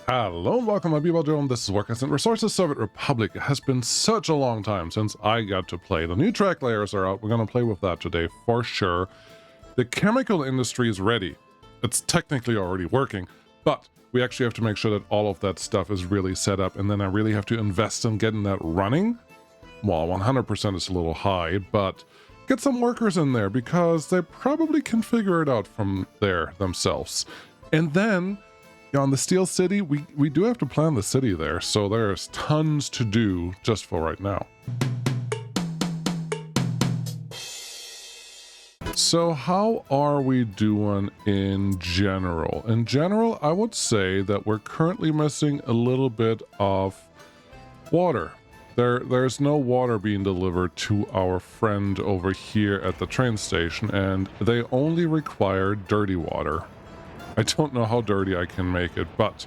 Hello and welcome, my people doing this is Workers and Resources Soviet Republic. It has been such a long time since I got to play. The new track layers are out. We're going to play with that today for sure. The chemical industry is ready. It's technically already working, but we actually have to make sure that all of that stuff is really set up, and then I really have to invest in getting that running. Well, 100% is a little high, but get some workers in there because they probably can figure it out from there themselves. And then on the Steel City, we do have to plan the city there, so there's tons to do just for right now. So how are we doing in general? In general, I would say that we're currently missing a little bit of water. There's no water being delivered to our friend over here at the train station, and they only require dirty water. I don't know how dirty I can make it, but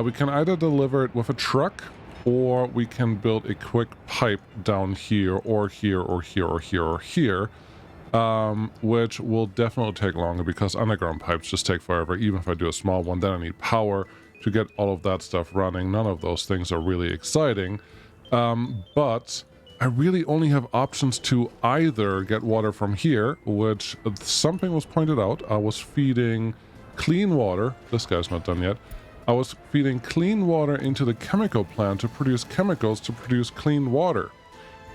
we can either deliver it with a truck, or we can build a quick pipe down here, or here, or here, or here, or here, which will definitely take longer because underground pipes just take forever. Even if I do a small one, then I need power to get all of that stuff running. None of those things are really exciting, but I really only have options to either get water from here, which something was pointed out. I was feeding clean water, this guy's not done yet. I was feeding clean water into the chemical plant to produce chemicals to produce clean water.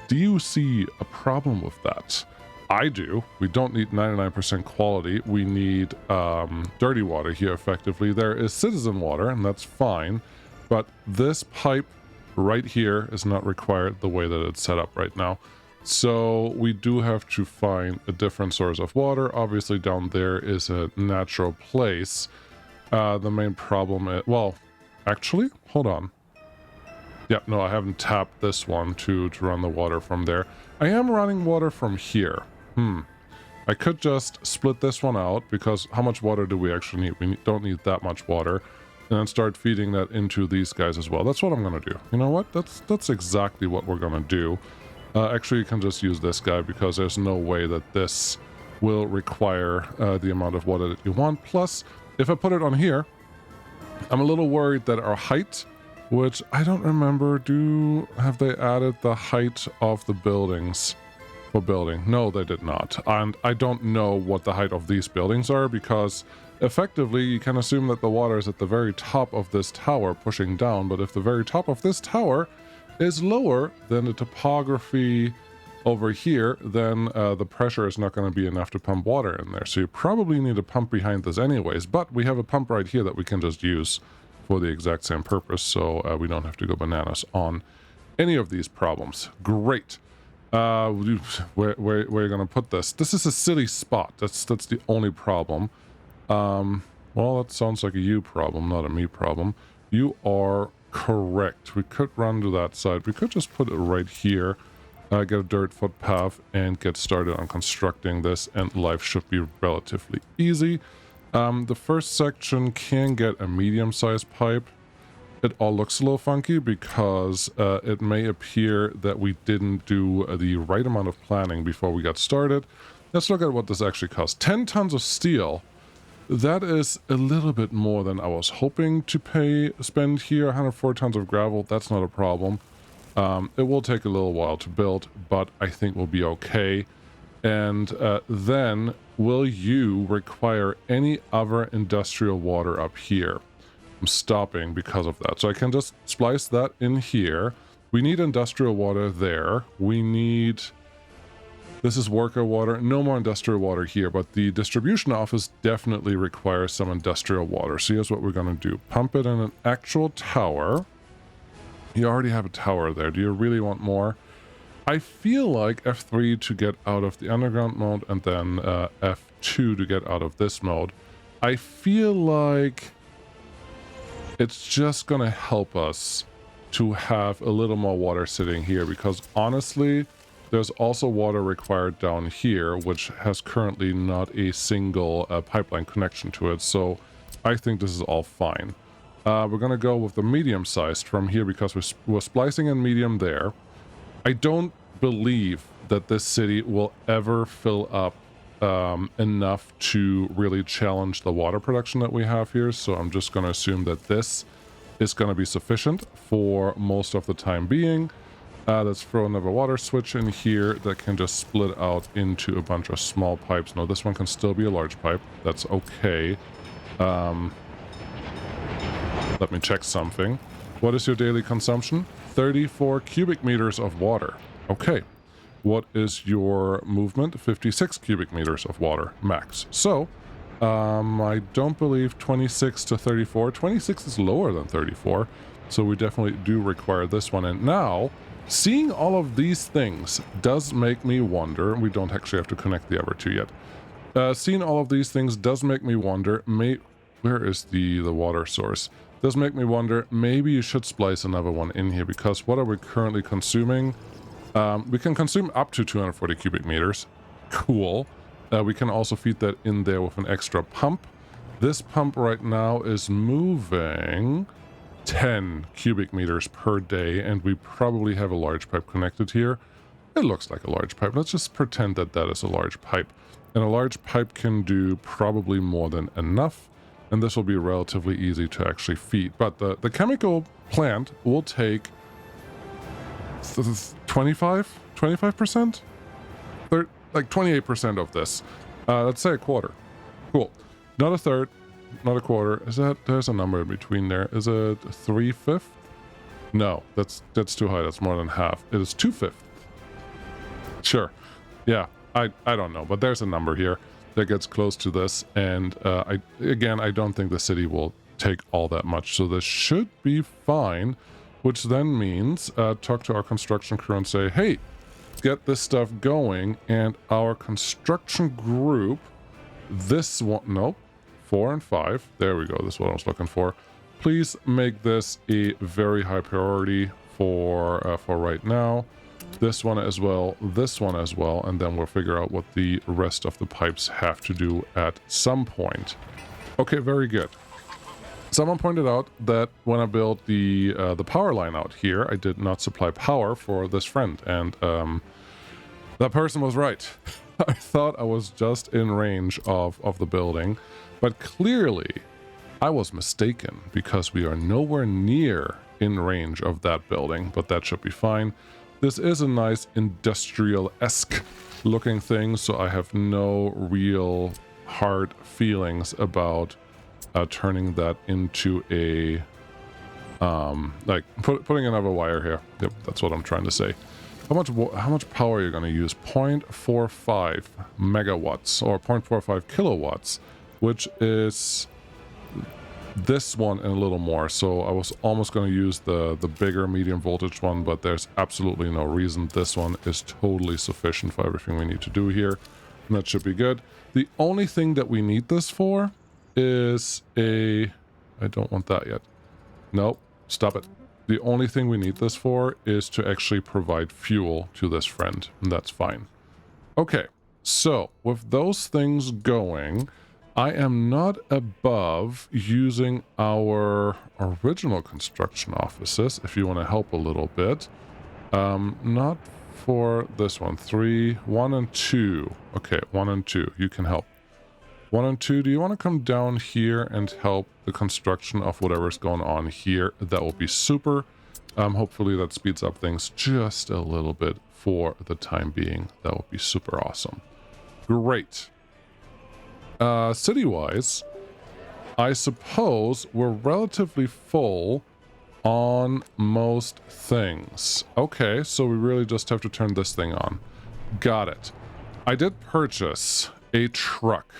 Do you see a problem with that? I do. We don't need 99% quality. We need dirty water here effectively. There is citizen water, and that's fine, but this pipe right here is not required the way that it's set up right now. So we do have to find a different source of water. Obviously down there is a natural place. The main problem is, well, actually, hold on. Yeah, no, I haven't tapped this one to run the water from there. I am running water from here. I could just split this one out, because how much water do we actually need? We don't need that much water. And then start feeding that into these guys as well. That's what I'm going to do. You know what? That's exactly what we're going to do. Actually, you can just use this guy because there's no way that this will require the amount of water that you want. Plus, if I put it on here, I'm a little worried that our height, which I don't remember, have they added the height of the buildings for building? No, they did not. And I don't know what the height of these buildings are, because effectively you can assume that the water is at the very top of this tower pushing down, but if the very top of this tower is lower than the topography over here, then the pressure is not going to be enough to pump water in there. So you probably need a pump behind this anyways, but we have a pump right here that we can just use for the exact same purpose, so we don't have to go bananas on any of these problems. Great. Where are you going to put this? This is a silly spot. That's the only problem. Well, that sounds like a you problem, not a me problem. You are correct. We could run to that side. We could just put it right here, get a dirt footpath, and get started on constructing this, and life should be relatively easy. The first section can get a medium-sized pipe. It all looks a little funky because it may appear that we didn't do the right amount of planning before we got started. Let's look at what this actually costs. 10 tons of steel. That is a little bit more than I was hoping to spend here. 104 tons of gravel, that's not a problem. It will take a little while to build, but I think we'll be okay. And then, will you require any other industrial water up here? I'm stopping because of that. So I can just splice that in here. We need industrial water there. We need... This is worker water. No more industrial water here, but the distribution office definitely requires some industrial water. So here's what we're going to do. Pump it in an actual tower. You already have a tower there. Do you really want more? I feel like F3 to get out of the underground mode, and then F2 to get out of this mode. I feel like it's just going to help us to have a little more water sitting here, because honestly, there's also water required down here, which has currently not a single pipeline connection to it. So I think this is all fine. We're going to go with the medium-sized from here because we're splicing in medium there. I don't believe that this city will ever fill up enough to really challenge the water production that we have here. So I'm just going to assume that this is going to be sufficient for most of the time being. Let's throw another water switch in here that can just split out into a bunch of small pipes. No, this one can still be a large pipe. That's okay. Let me check something. What is your daily consumption? 34 cubic meters of water. Okay. What is your movement? 56 cubic meters of water max. So, I don't believe 26 to 34. 26 is lower than 34. So we definitely do require this one. And now, seeing all of these things does make me wonder. We don't actually have to connect the other two yet. Seeing all of these things does make me wonder. Where is the water source? Does make me wonder, maybe you should splice another one in here, because what are we currently consuming? We can consume up to 240 cubic meters. Cool. We can also feed that in there with an extra pump. This pump right now is moving 10 cubic meters per day, and we probably have a large pipe connected here. It looks like a large pipe. Let's just pretend that that is a large pipe. And a large pipe can do probably more than enough, and this will be relatively easy to actually feed. But the chemical plant will take 25%? Like 28% of this. Let's say a quarter. Cool. Not a third, not a quarter. Is that, there's a number in between there. Is it 3/5? No, that's too high. That's more than half. It is 2/5. Sure. Yeah, I don't know, but there's a number here that gets close to this. And I don't think the city will take all that much. So this should be fine, which then means talk to our construction crew and say, hey, get this stuff going. And our construction group, this one, nope, 4 and 5, there we go, this is what I was looking for. Please make this a very high priority for right now. This one as well, this one as well, and then we'll figure out what the rest of the pipes have to do at some point. Okay, very good. Someone pointed out that when I built the power line out here, I did not supply power for this friend, and that person was right. I thought I was just in range of the building, but clearly I was mistaken, because we are nowhere near in range of that building, but that should be fine. This is a nice industrial-esque looking thing, so I have no real hard feelings about turning that into a like putting another wire here. Yep, that's what I'm trying to say. How much power are you going to use? 0.45 megawatts or 0.45 kilowatts, which is this one and a little more. So I was almost going to use the bigger medium voltage one, but there's absolutely no reason. This one is totally sufficient for everything we need to do here, and that should be good. The only thing that we need this for is I don't want that yet. Nope, stop it. The only thing we need this for is to actually provide fuel to this friend, and that's fine. Okay, so with those things going, I am not above using our original construction offices, if you want to help a little bit. Not for this one. 3, 1 and 2. Okay, 1 and 2, you can help. 1 and 2, do you want to come down here and help the construction of whatever's going on here? That will be super. Hopefully that speeds up things just a little bit for the time being. That will be super awesome. Great. City-wise, I suppose we're relatively full on most things. Okay, so we really just have to turn this thing on. Got it. I did purchase a truck.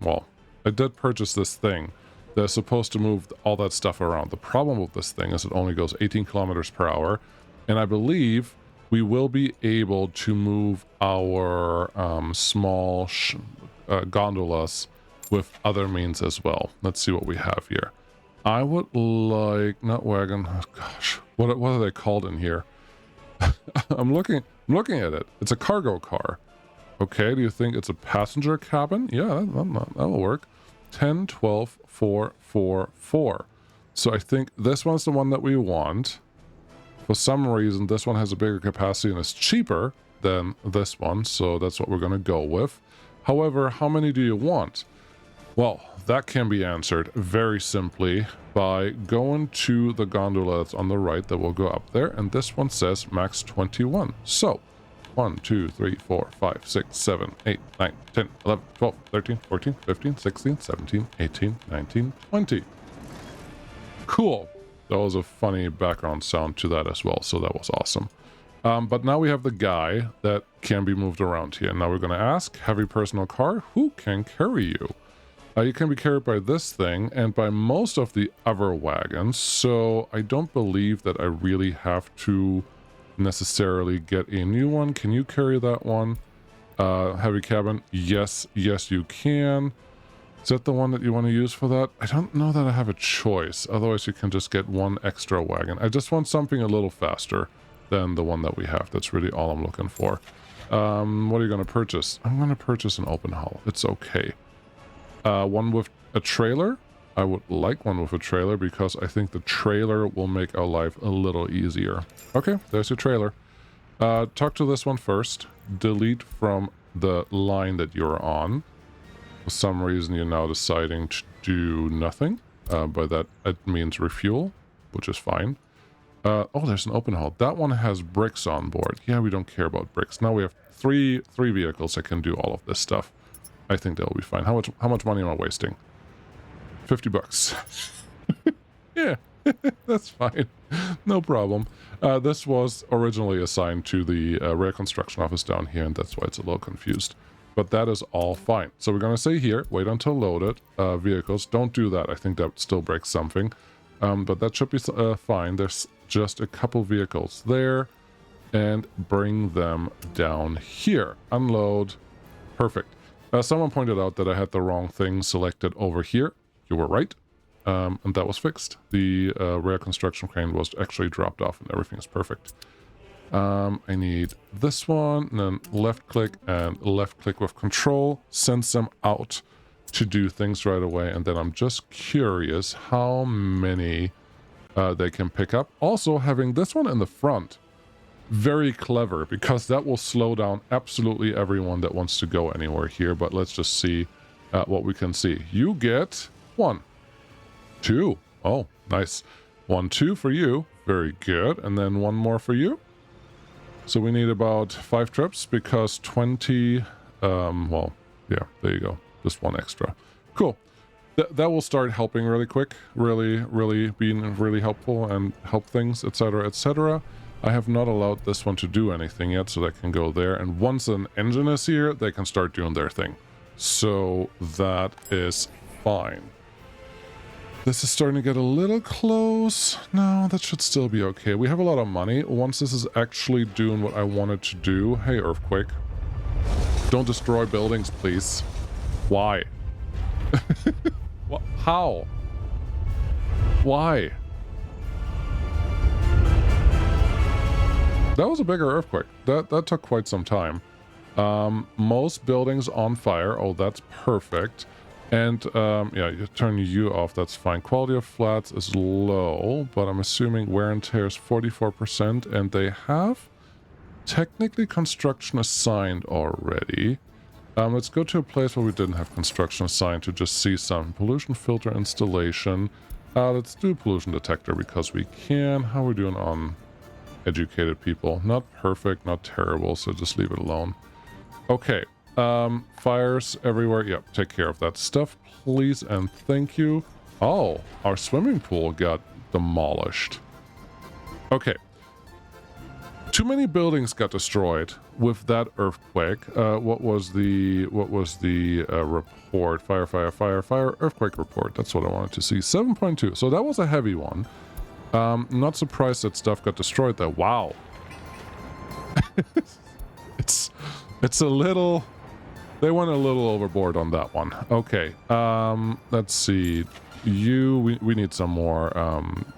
Well, I did purchase this thing that's supposed to move all that stuff around. The problem with this thing is it only goes 18 kilometers per hour, and I believe we will be able to move our small gondolas with other means as well. Let's see what we have here. I would like, not wagon, oh gosh, what are they called in here? I'm looking at it. It's a cargo car. Okay, do you think it's a passenger cabin? Yeah, that'll work. 10, 12, 4, 4, 4. So I think this one's the one that we want. For some reason, this one has a bigger capacity and is cheaper than this one, so that's what we're going to go with. However, how many do you want? Well, that can be answered very simply by going to the gondola that's on the right that will go up there, and this one says max 21. So 1, 2, 3, 4, 5, 6, 7, 8, 9, 10, 11, 12, 13, 14, 15, 16, 17, 18, 19, 20. Cool. That was a funny background sound to that as well, so that was awesome. But now we have the guy that can be moved around here. Now we're going to ask, heavy personal car, who can carry you? You can be carried by this thing and by most of the other wagons, so I don't believe that I really have to necessarily get a new one. Can you carry that one? Heavy cabin? Yes, you can. Is that the one that you want to use for that? I don't know that I have a choice. Otherwise, you can just get one extra wagon. I just want something a little faster than the one that we have. That's really all I'm looking for. What are you going to purchase? I'm going to purchase an open hull. It's okay. One with a trailer. I would like one with a trailer because I think the trailer will make our life a little easier. Okay, there's your trailer. Talk to this one first. Delete from the line that you're on. For some reason, you're now deciding to do nothing. By that, it means refuel, which is fine. Oh, there's an open hull. That one has bricks on board. Yeah, we don't care about bricks. Now we have three vehicles that can do all of this stuff. I think that'll be fine. How much money am I wasting? 50 bucks. Yeah, that's fine. No problem. This was originally assigned to the rare construction office down here, and that's why it's a little confused. But that is all fine. So we're going to say here, wait until loaded. Vehicles, don't do that. I think that still breaks something. But that should be fine. There's just a couple vehicles there. And bring them down here. Unload. Perfect. Someone pointed out that I had the wrong thing selected over here. You were right. And that was fixed. The rare construction crane was actually dropped off and everything is perfect. I need this one, and then left click and left click with control sends them out to do things right away. And then I'm just curious how many they can pick up. Also, having this one in the front, very clever, because that will slow down absolutely everyone that wants to go anywhere here. But let's just see what we can see. You get 1, 2. Oh, nice. 1, 2 for you. Very good. And then one more for you. So we need about 5 trips because 20, well, yeah, there you go. Just one extra. Cool. That will start helping really quick. Really being really helpful and help things, etc., etc. I have not allowed this one to do anything yet, so that can go there. And once an engine is here, they can start doing their thing. So that is fine. This is starting to get a little close. No, that should still be okay. We have a lot of money. Once this is actually doing what I wanted to do... Hey, earthquake. Don't destroy buildings, please. Why? How? Why? That was a bigger earthquake. That took quite some time. Most buildings on fire. Oh, that's perfect. And yeah, you turn you off. That's fine. Quality of flats is low, but I'm assuming wear and tear is 44%, and they have technically construction assigned already. Let's go to a place where we didn't have construction assigned to just see some pollution filter installation. Let's do pollution detector because we can. How are we doing on educated people? Not perfect, not terrible, so just leave it alone. Okay. Fires everywhere. Yep, take care of that stuff, please and thank you. Oh, our swimming pool got demolished. Okay. Too many buildings got destroyed with that earthquake. What was the report? Fire, earthquake report. That's what I wanted to see. 7.2. So that was a heavy one. Not surprised that stuff got destroyed there. Wow. It's a little... They went a little overboard on that one. Okay, let's see. We need some more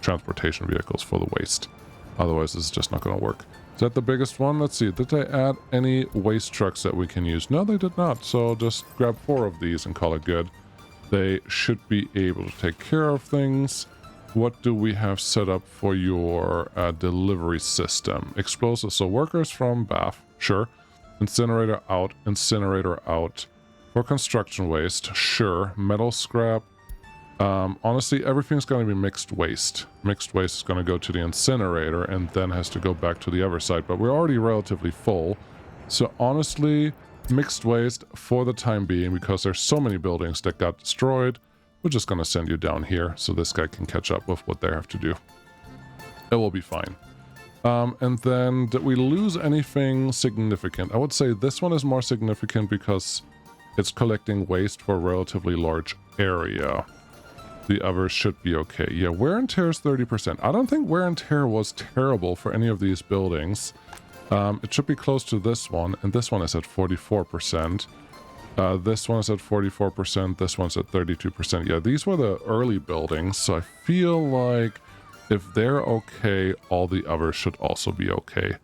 transportation vehicles for the waste. Otherwise, this is just not going to work. Is that the biggest one? Let's see. Did they add any waste trucks that we can use? No, they did not. So just grab 4 of these and call it good. They should be able to take care of things. What do we have set up for your delivery system? Explosives. So workers from BAF. Sure. Incinerator out, For construction waste, sure. Metal scrap. Honestly, everything's going to be mixed waste. Mixed waste is going to go to the incinerator and then has to go back to the other side. But we're already relatively full. So honestly, mixed waste for the time being, because there's so many buildings that got destroyed, we're just going to send you down here so this guy can catch up with what they have to do. It will be fine. And then, did we lose anything significant? I would say this one is more significant because it's collecting waste for a relatively large area. The others should be okay. Yeah, wear and tear is 30%. I don't think wear and tear was terrible for any of these buildings. It should be close to this one, and this one is at 44%. This one is at 44%, this one's at 32%. Yeah, these were the early buildings, so I feel like if they're okay, all the others should also be okay.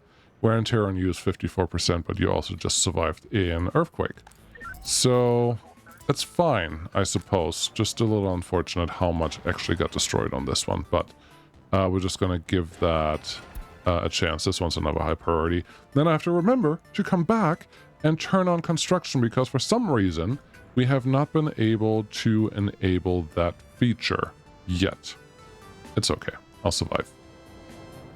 Wear and tear on you is 54%, but you also just survived an earthquake. So it's fine, I suppose. Just a little unfortunate how much actually got destroyed on this one, but we're just gonna give that a chance. This one's another high priority. Then I have to remember to come back and turn on construction, because for some reason we have not been able to enable that feature yet. It's okay, I'll survive.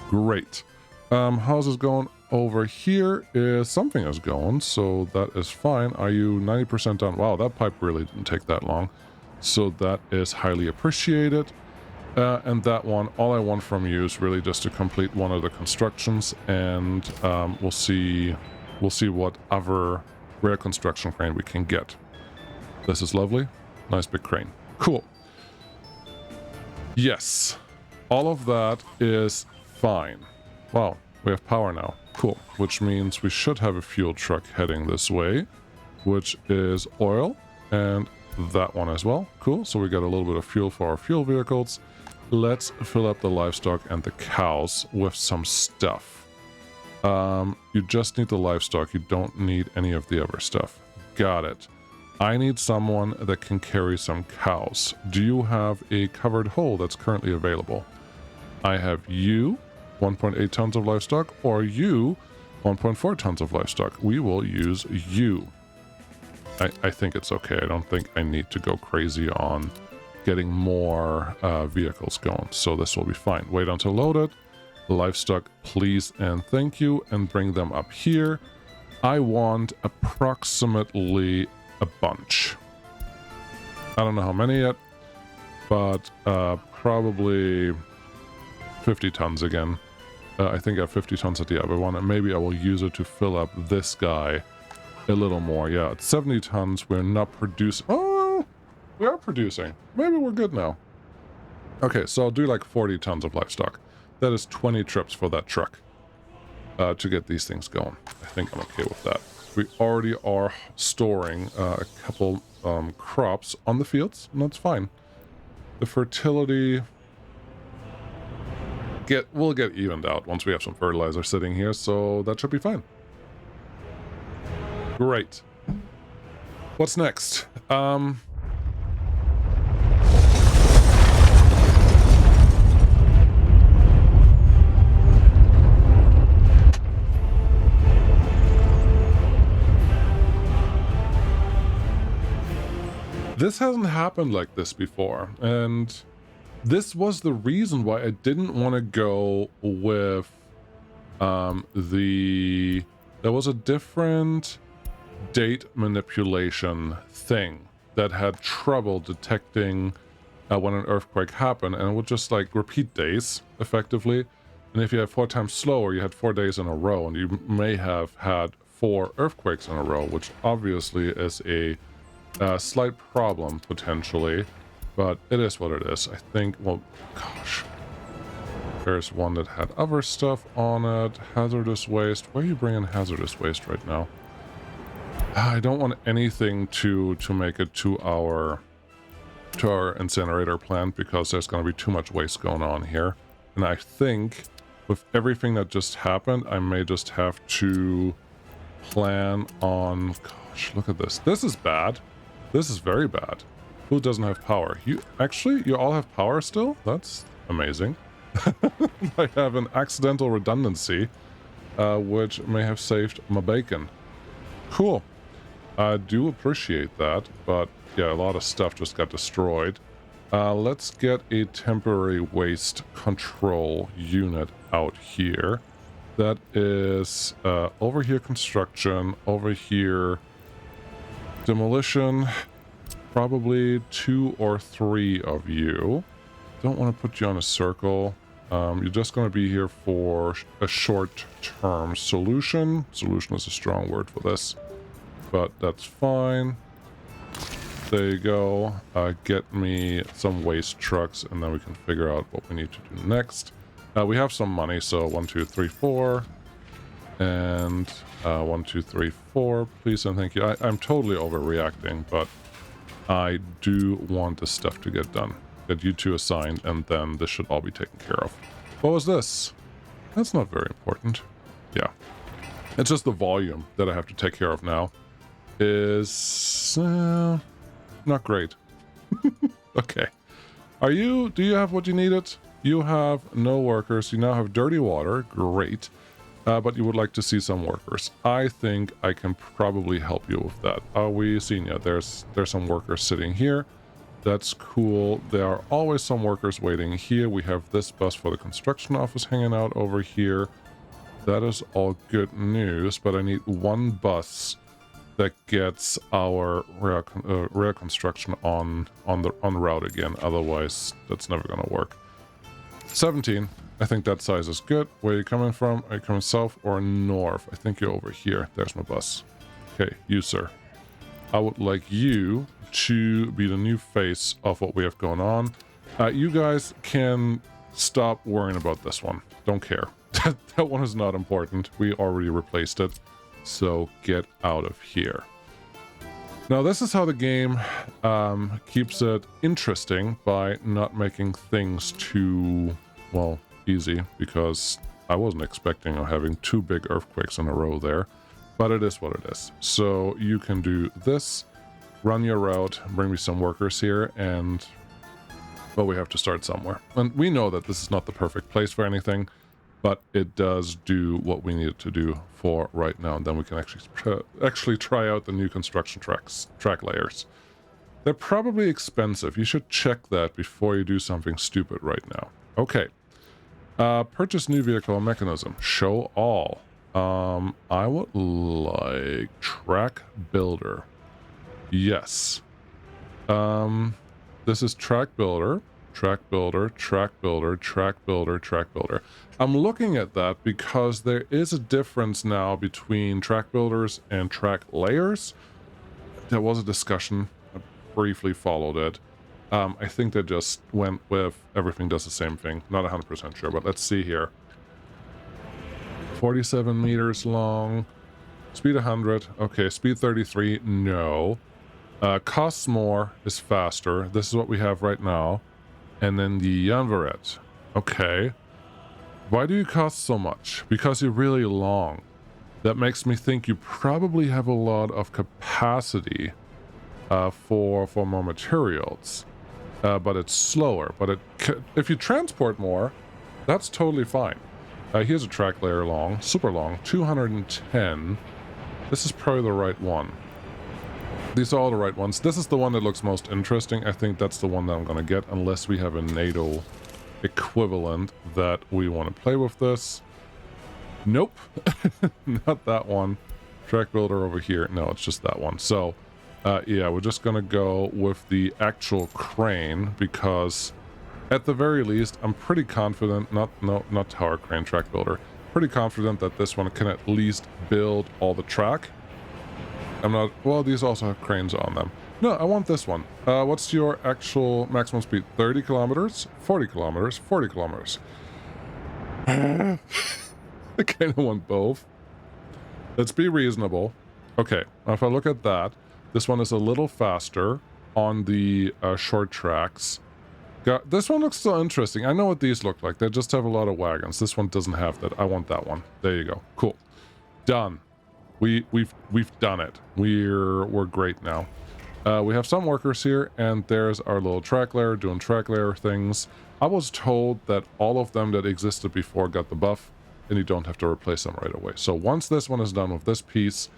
Great. How's this going over here? Something is going, so that is fine. Are you 90% done? Wow, that pipe really didn't take that long, so that is highly appreciated. And that one, all I want from you is really just to complete one of the constructions, and we'll see what other rare construction crane we can get. This is lovely. Nice big crane. Cool. Yes. All of that is fine. Wow, we have power now. Cool. Which means we should have a fuel truck heading this way, which is oil, and that one as well. Cool. So we got a little bit of fuel for our fuel vehicles. Let's fill up the livestock and the cows with some stuff. You just need the livestock. You don't need any of the other stuff. Got it. I need someone that can carry some cows. Do you have a covered hole that's currently available? I have you, 1.8 tons of livestock, or you, 1.4 tons of livestock. We will use you. I think it's okay. I don't think I need to go crazy on getting more vehicles going, so this will be fine. Wait until loaded. Livestock, please and thank you, and bring them up here. I want approximately a bunch. I don't know how many yet, but probably 50 tons again. I think I have 50 tons at the other one, and maybe I will use it to fill up this guy a little more. Yeah, at 70 tons, we're not producing. Oh, we are producing. Maybe we're good now. Okay, so I'll do like 40 tons of livestock. That is 20 trips for that truck to get these things going. I think I'm okay with that. We already are storing a couple crops on the fields, and that's fine. The fertility will get evened out once we have some fertilizer sitting here, so that should be fine. Great. What's next? This hasn't happened like this before, and this was the reason why I didn't want to go with there was a different date manipulation thing that had trouble detecting when an earthquake happened, and it would just like repeat days effectively. And if you have 4 times slower, you had 4 days in a row, and you may have had 4 earthquakes in a row, which obviously is a slight problem potentially, but it is what it is. I think, well, gosh, there's one that had other stuff on it. Hazardous waste. Where are you bringing hazardous waste right now? I don't want anything to make it to our incinerator plant, because there's going to be too much waste going on here. And I think with everything that just happened, I may just have to plan on... Gosh, look at this. This is bad. This is very bad. Who doesn't have power? You all have power still? That's amazing. I have an accidental redundancy, which may have saved my bacon. Cool. I do appreciate that, but yeah, a lot of stuff just got destroyed. Let's get a temporary waste control unit out here. That is over here construction, over here demolition, probably 2 or 3 of you. Don't want to put you on a circle. You're just going to be here for a short-term solution. Solution is a strong word for this, but that's fine. There you go. Get me some waste trucks, and then we can figure out what we need to do next. We have some money, so 1, 2, 3, 4. And 1, 2, 3, 4. Please and thank you. I'm totally overreacting, but I do want this stuff to get done. Get you two assigned, and then this should all be taken care of. What was this? That's not very important. Yeah. It's just the volume that I have to take care of now is not great. Okay. Do you have what you needed? You have no workers. You now have dirty water. Great. But you would like to see some workers. I think I can probably help you with that. Are we seeing you? There's some workers sitting here. That's cool. There are always some workers waiting here. We have this bus for the construction office hanging out over here. That is all good news, but I need one bus that gets our rail construction on the route again. Otherwise, that's never going to work. 17. I think that size is good. Where are you coming from? Are you coming south or north? I think you're over here. There's my bus. Okay, you, sir. I would like you to be the new face of what we have going on. You guys can stop worrying about this one. Don't care. That one is not important. We already replaced it. So get out of here. Now, this is how the game keeps it interesting by not making things too, well, easy, because I wasn't expecting having 2 big earthquakes in a row there, but it is what it is. So you can do this, run your route, bring me some workers here, and, well, we have to start somewhere. And we know that this is not the perfect place for anything, but it does do what we need it to do for right now, and then we can actually try out the new construction track layers. They're probably expensive. You should check that before you do something stupid right now. Okay. Purchase new vehicle mechanism. Show all. I would like track builder. Yes. This is track builder. Track builder, track builder, track builder, track builder. I'm looking at that because there is a difference now between track builders and track layers. There was a discussion. I briefly followed it. I think they just went with everything does the same thing. Not 100% sure, but let's see here. 47 meters long. Speed 100. Okay, speed 33. No. Costs more, is faster. This is what we have right now. And then the arent. Okay. Why do you cost so much? Because you're really long. That makes me think you probably have a lot of capacity for more materials. But it's slower. But if you transport more, that's totally fine. Here's a track layer long, super long, 210. This is probably the right one. These are all the right ones. This is the one that looks most interesting. I think that's the one that I'm going to get, unless we have a NATO equivalent that we want to play with this. Nope. Not that one. Track builder over here. No, it's just that one. So, yeah, we're just going to go with the actual crane, because at the very least, I'm pretty confident, not tower crane, track builder, pretty confident that this one can at least build all the track. I'm not, well, these also have cranes on them. No, I want this one. What's your actual maximum speed? 30 kilometers, 40 kilometers, 40 kilometers. I kind of want both. Let's be reasonable. Okay, if I look at that, this one is a little faster on the short tracks. This one looks so interesting. I know what these look like. They just have a lot of wagons. This one doesn't have that. I want that one. There you go. Cool. Done. We've done it. We're great now. We have some workers here, and there's our little track layer doing track layer things. I was told that all of them that existed before got the buff, and you don't have to replace them right away. So once this one is done with this piece,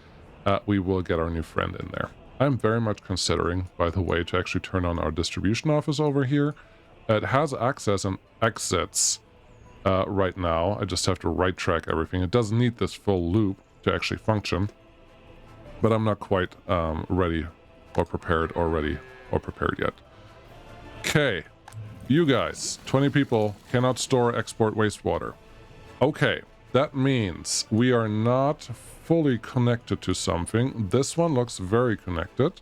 we will get our new friend in there. I'm very much considering, by the way, to actually turn on our distribution office over here. It has access and exits right now. I just have to right track everything. It doesn't need this full loop to actually function, but I'm not quite ready or prepared yet. Okay, you guys, 20 people cannot store or export wastewater. Okay, that means we are not fully connected to something. This one looks very connected.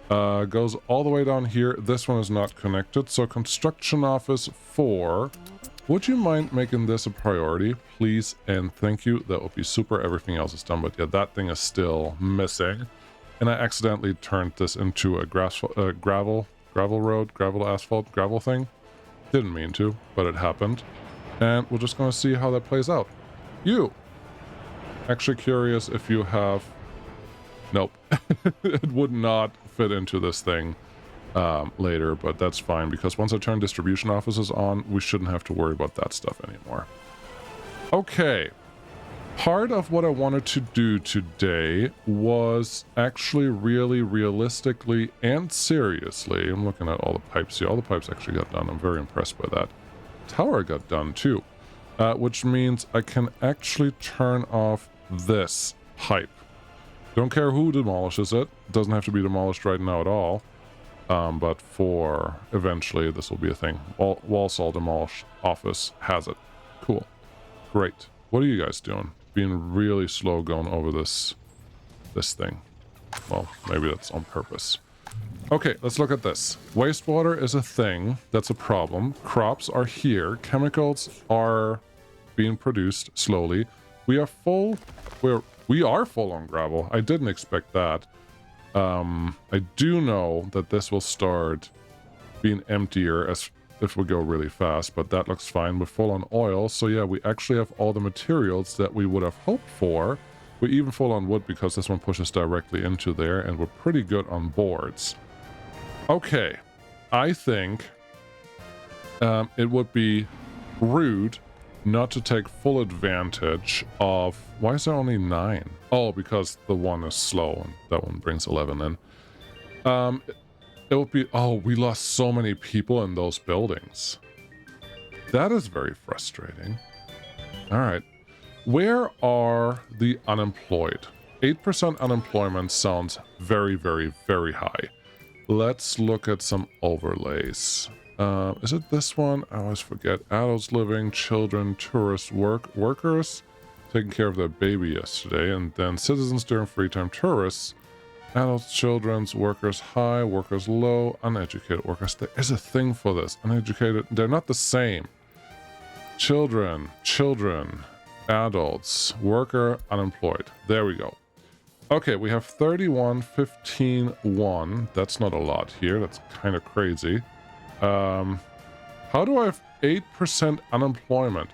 Goes all the way down here. This one is not connected. So construction office 4. Would you mind making this a priority, please? And thank you. That would be super. Everything else is done. But yeah, that thing is still missing. And I accidentally turned this into a gravel road, gravel asphalt, gravel thing. Didn't mean to, but it happened. And we're just going to see how that plays out. You! Actually curious if you have... Nope. It would not fit into this thing later, but that's fine, because once I turn distribution offices on, we shouldn't have to worry about that stuff anymore. Okay. Part of what I wanted to do today was actually really realistically and seriously... I'm looking at all the pipes here. All the pipes actually got done. I'm very impressed by that. Tower got done too, which means I can actually turn off this pipe. Don't care who demolishes it. It doesn't have to be demolished right now at all, but for eventually this will be a thing. Walsall Demolish Office has it. Cool. Great. What are you guys doing? Being really slow going over this thing. Well, maybe that's on purpose. Okay, let's look at this. Wastewater is a thing. That's a problem. Crops are here. Chemicals are being produced slowly. We are full. We are full on gravel. I didn't expect that. I do know that this will start being emptier as if we go really fast, but that looks fine. We're full on oil, so yeah, we actually have all the materials that we would have hoped for. We're even full on wood because this one pushes directly into there, and we're pretty good on boards. Okay, I think it would be rude not to take full advantage of... Why is there only 9? Oh, because the one is slow, and that one brings 11 in. It would be... Oh, we lost so many people in those buildings. That is very frustrating. All right. Where are the unemployed? 8% unemployment sounds very, very, very high. Let's look at some overlays. Is it this one? I always forget. Adults living, children, tourists, workers taking care of their baby yesterday, and then citizens during free time, tourists, adults, children's, workers high, workers low, uneducated workers. There is a thing for this. Uneducated, they're not the same. Children, adults, worker, unemployed. There we go. Okay, we have 31, 15, 1. That's not a lot here. That's kind of crazy. How do I have 8% unemployment?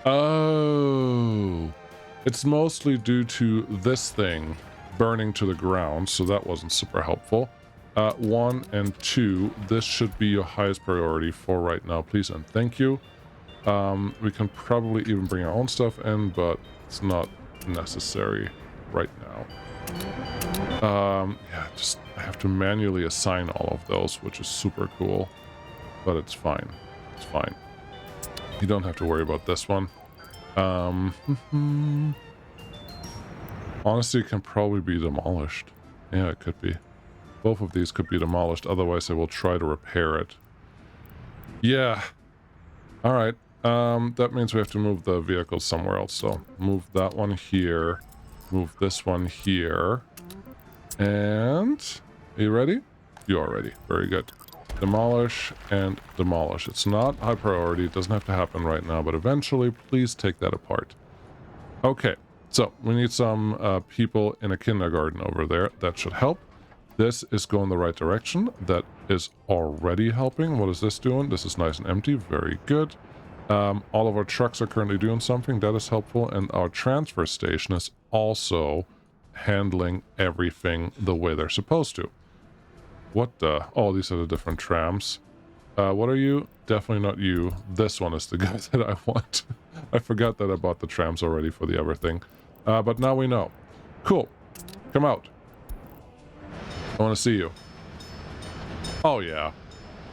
Oh, it's mostly due to this thing burning to the ground, so that wasn't super helpful. 1 and 2, this should be your highest priority for right now, please and thank you. We can probably even bring our own stuff in, but it's not necessary right now. Yeah, just I have to manually assign all of those, which is super cool, but it's fine. It's fine. You don't have to worry about this one. Honestly, it can probably be demolished. Yeah, it could be. Both of these could be demolished, otherwise I will try to repair it. Yeah. All right. That means we have to move the vehicles somewhere else. So move that one here. Move this one here. And... Are you ready? You are ready. Very good. Demolish and demolish. It's not high priority. It doesn't have to happen right now, but eventually, please take that apart. Okay. So, we need some people in a kindergarten over there. That should help. This is going the right direction. That is already helping. What is this doing? This is nice and empty. Very good. All of our trucks are currently doing something. That is helpful. And our transfer station is also handling everything the way they're supposed to. What the... Oh, these are the different trams. What are you? Definitely not you. This one is the guy that I want. I forgot that I bought the trams already for the other thing. But now we know. Cool. Come out. I want to see you. Oh, yeah.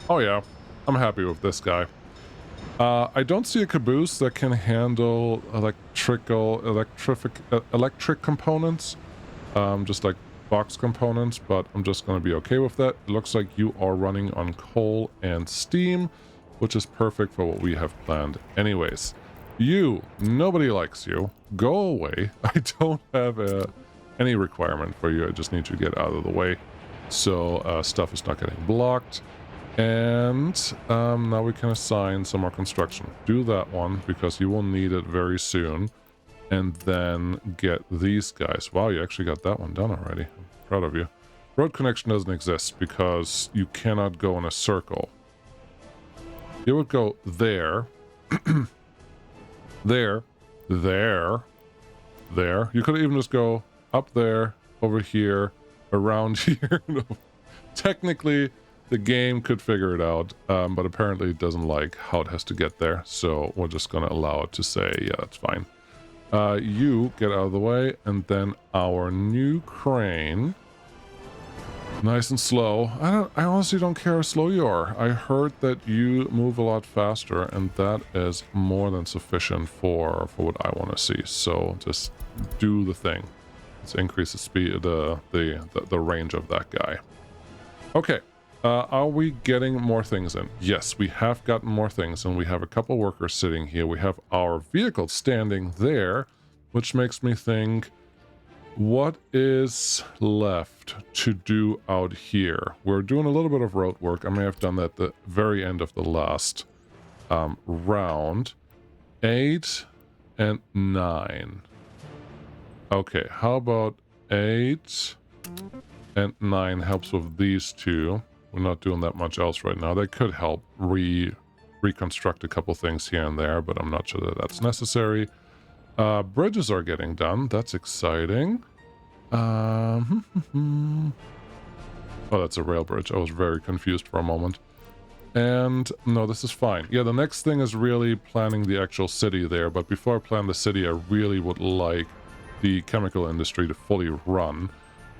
Oh, yeah. I'm happy with this guy. I don't see a caboose that can handle electric components, just like box components, but I'm just going to be okay with that. It looks like you are running on coal and steam, which is perfect for what we have planned anyways. Nobody likes you. Go away. I don't have any requirement for you. I just need to get out of the way so stuff is not getting blocked. And now we can assign some more construction. Do that one because you will need it very soon. And then get these guys. Wow, you actually got that one done already. I'm proud of you. Road connection doesn't exist because you cannot go in a circle. You would go there. there. There. There. You could even just go up there, over here, around here. Technically, the game could figure it out, but apparently it doesn't like how it has to get there. So we're just going to allow it to say, yeah, that's fine. You get out of the way, and then our new crane, nice and slow. I honestly don't care how slow you are. I heard that you move a lot faster, and that is more than sufficient for what I want to see. So just do the thing. Let's increase the speed, the range of that guy. Okay. Are we getting more things in? Yes, we have gotten more things, and we have a couple workers sitting here. We have our vehicle standing there, which makes me think, what is left to do out here? We're doing a little bit of road work. I may have done that at the very end of the last round. 8 and 9. Okay, how about 8 and 9 helps with these two. We're not doing that much else right now. They could help reconstruct a couple things here and there, but I'm not sure that that's necessary. Bridges are getting done. That's exciting. Oh, that's a rail bridge. I was very confused for a moment. And no, this is fine. Yeah, the next thing is really planning the actual city there. But before I plan the city, I really would like the chemical industry to fully run.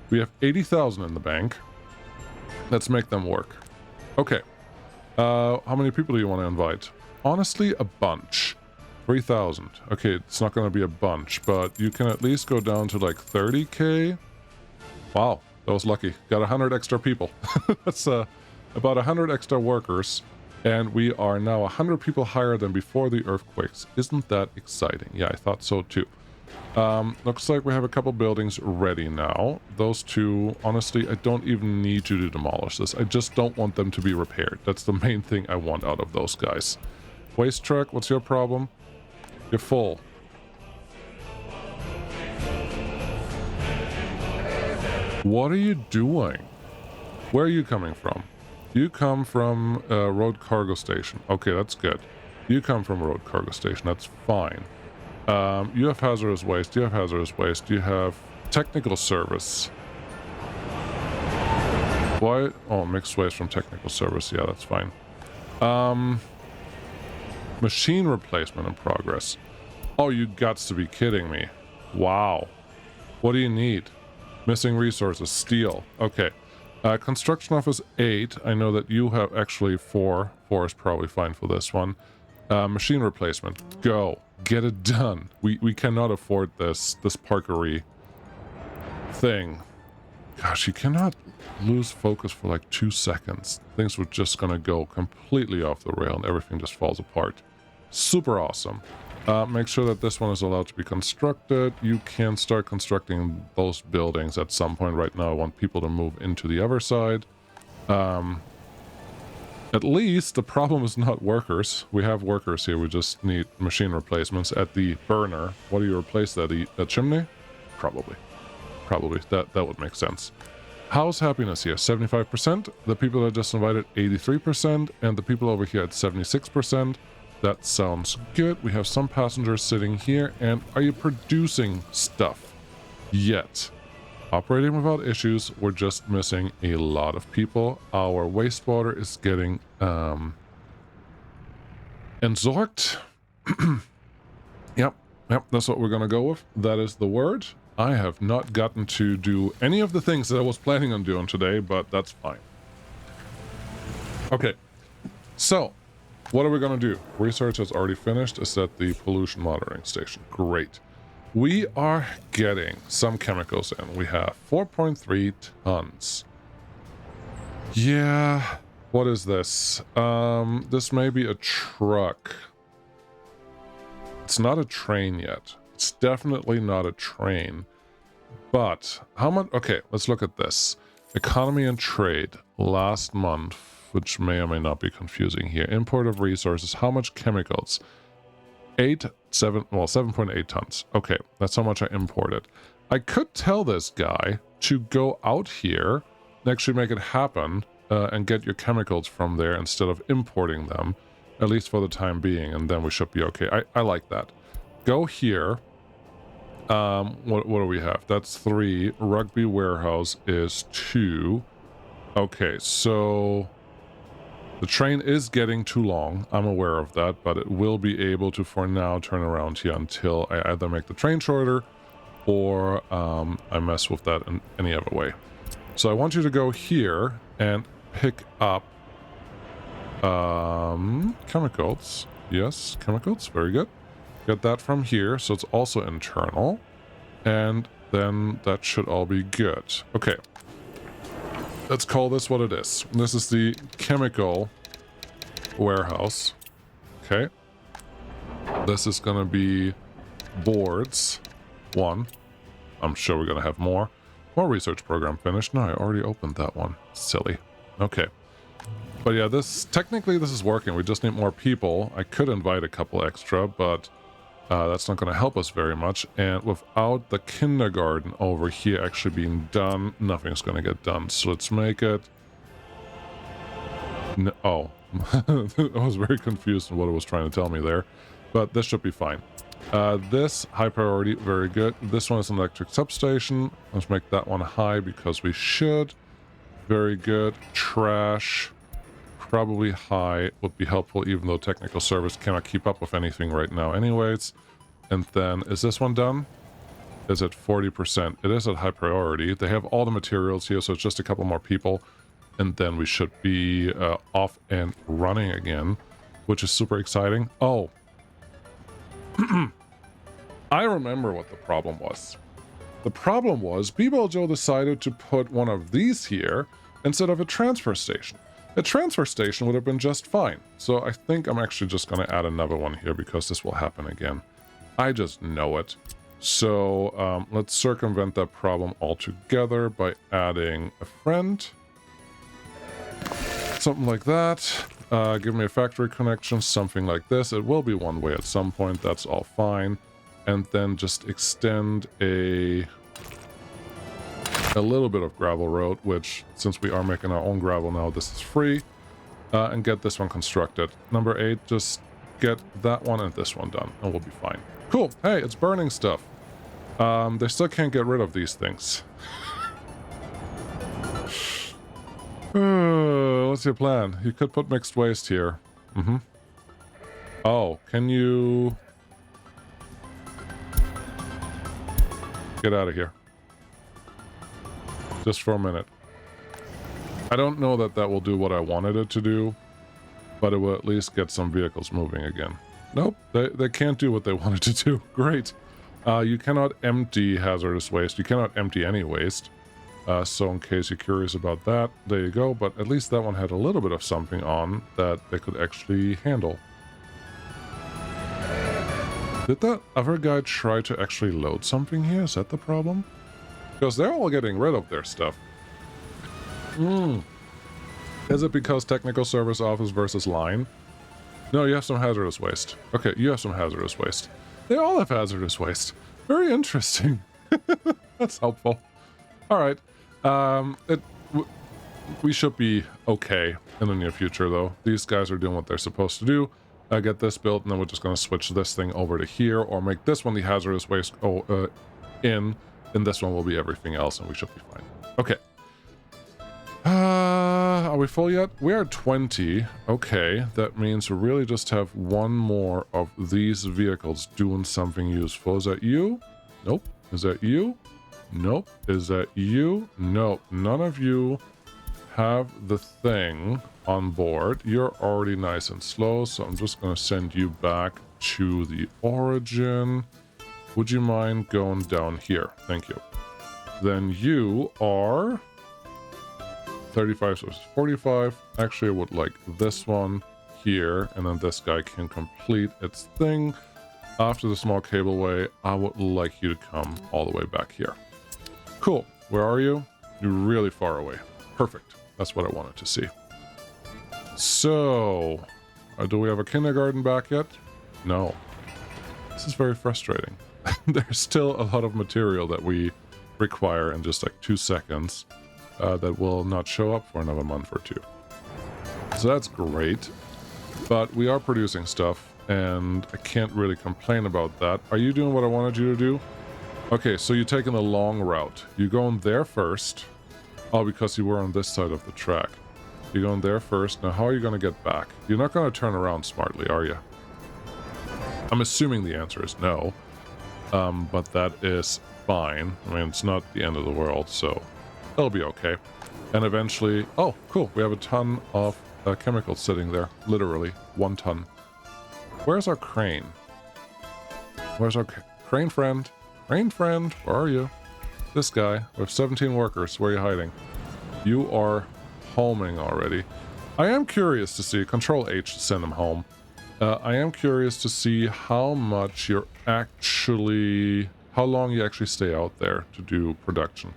We have 80,000 in the bank. Let's make them work. Okay. How many people do you want to invite? Honestly, a bunch. 3,000. Okay, it's not going to be a bunch, but you can at least go down to like 30k. Wow, that was lucky. Got 100 extra people. That's about 100 extra workers, and we are now 100 people higher than before the earthquakes. Isn't that exciting? Yeah, I thought so too. Looks like we have a couple buildings ready now. Those two, honestly, I don't even need you to demolish this. I just don't want them to be repaired. That's the main thing I want out of those guys. Waste truck, what's your problem? You're full. What are you doing? Where are you coming from? You come from road cargo station. Okay, that's good. You come from road cargo station. That's fine. You have hazardous waste. You have hazardous waste. You have technical service. Why? Oh, mixed waste from technical service. Yeah, that's fine. Machine replacement in progress. Oh, you gots to be kidding me. Wow. What do you need? Missing resources. Steel. Okay. Construction office 8. I know that you have actually 4. 4 is probably fine for this one. Machine replacement. Go. Get it done. We cannot afford this parkery thing. Gosh, you cannot lose focus for like 2 seconds. Things were just gonna go completely off the rail and everything just falls apart. Super awesome. Make sure that this one is allowed to be constructed. You can start constructing those buildings at some point. Right now I want people to move into the other side. At least the problem is not workers. We have workers here. We just need machine replacements at the burner. What do you replace that? The chimney? Probably. Probably. That would make sense. How's happiness here? 75%. The people that just invited, 83%. And the people over here at 76%. That sounds good. We have some passengers sitting here. And are you producing stuff yet? Operating without issues. We're just missing a lot of people. Our wastewater is getting entsorgt. Yep, that's what we're gonna go with. That is the word. I have not gotten to do any of the things that I was planning on doing today, but that's fine. Okay, so what are we going to do? Research has already finished. It's at the pollution monitoring station. Great. We are getting some chemicals in. We have 4.3 tons. Yeah, what is this? This may be a truck. It's not a train yet. It's definitely not a train. But how much? Okay, let's look at this. Economy and trade last month, which may or may not be confusing here. Import of resources. How much chemicals? 7.8 tons. Okay, that's how much I imported. I could tell this guy to go out here and actually make it happen and get your chemicals from there instead of importing them, at least for the time being, and then we should be okay. I like that. Go here. What do we have? That's 3. Rugby warehouse is 2. Okay, so the train is getting too long. I'm aware of that, but it will be able to, for now, turn around here until I either make the train shorter or I mess with that in any other way. So I want you to go here and pick up chemicals. Yes, chemicals. Very good. Get that from here, so it's also internal. And then that should all be good. Okay. Let's call this what it is. This is the chemical warehouse. Okay. This is going to be boards. 1. I'm sure we're going to have more. More research program finished. No, I already opened that one. Silly. Okay. But yeah, technically this is working. We just need more people. I could invite a couple extra, but that's not going to help us very much. And without the kindergarten over here actually being done, nothing's going to get done. So let's make it... No, oh. I was very confused on what it was trying to tell me there. But this should be fine. This, high priority, very good. This one is an electric substation. Let's make that one high because we should. Very good. Trash, probably high, would be helpful, even though technical service cannot keep up with anything right now anyways. And then, is this one done? Is it 40%? It is at high priority. They have all the materials here, so it's just a couple more people. And then we should be off and running again, which is super exciting. Oh. I remember what the problem was. The problem was B-Ball Joe decided to put one of these here instead of a transfer station. A transfer station would have been just fine. So I think I'm actually just going to add another one here because this will happen again. I just know it. So let's circumvent that problem altogether by adding a friend. Something like that. Give me a factory connection, something like this. It will be one way at some point. That's all fine. And then just extend a little bit of gravel road, which, since we are making our own gravel now, this is free. And get this one constructed. Number 8, just get that one and this one done, and we'll be fine. Cool. Hey, it's burning stuff. They still can't get rid of these things. What's your plan? You could put mixed waste here. Oh, can you... Get out of here. Just for a minute. I don't know that that will do what I wanted it to do, but it will at least get some vehicles moving again. Nope, they can't do what they wanted to do. Great. You cannot empty hazardous waste. You cannot empty any waste. So in case you're curious about that, there you go. But at least that one had a little bit of something on that they could actually handle. Did that other guy try to actually load something here? Is that the problem? Because they're all getting rid of their stuff. Is it because technical service office versus line? No, you have some hazardous waste. Okay, you have some hazardous waste. They all have hazardous waste. Very interesting. That's helpful. All right. We should be okay in the near future, though. These guys are doing what they're supposed to do. Get this built, and then we're just going to switch this thing over to here, or make this one the hazardous waste and this one will be everything else, and we should be fine. Okay. Are we full yet? We are 20. Okay, that means we really just have one more of these vehicles doing something useful. Is that you? Nope. Is that you? Nope. Is that you? Nope. None of you have the thing on board. You're already nice and slow, so I'm just going to send you back to the origin. Would you mind going down here? Thank you. Then you are 35 versus 45. Actually, I would like this one here, and then this guy can complete its thing. After the small cableway, I would like you to come all the way back here. Cool. Where are you? You're really far away. Perfect. That's what I wanted to see. So, do we have a kindergarten back yet? No. This is very frustrating. There's still a lot of material that we require in just like 2 seconds that will not show up for another month or two. So that's great. But we are producing stuff, and I can't really complain about that. Are you doing what I wanted you to do? Okay, so you're taking the long route. You're going there first. Oh, because you were on this side of the track. You're going there first. Now, how are you going to get back? You're not going to turn around smartly, are you? I'm assuming the answer is no. But that is fine. I mean, it's not the end of the world, so it'll be okay. And eventually... Oh, cool. We have a ton of chemicals sitting there. Literally, 1 ton. Where's our crane? Where's our crane friend? Crane friend, where are you? This guy. We have 17 workers. Where are you hiding? You are homing already. I am curious to see... Control H to send him home. I am curious to see how much you're actually... How long you actually stay out there to do production.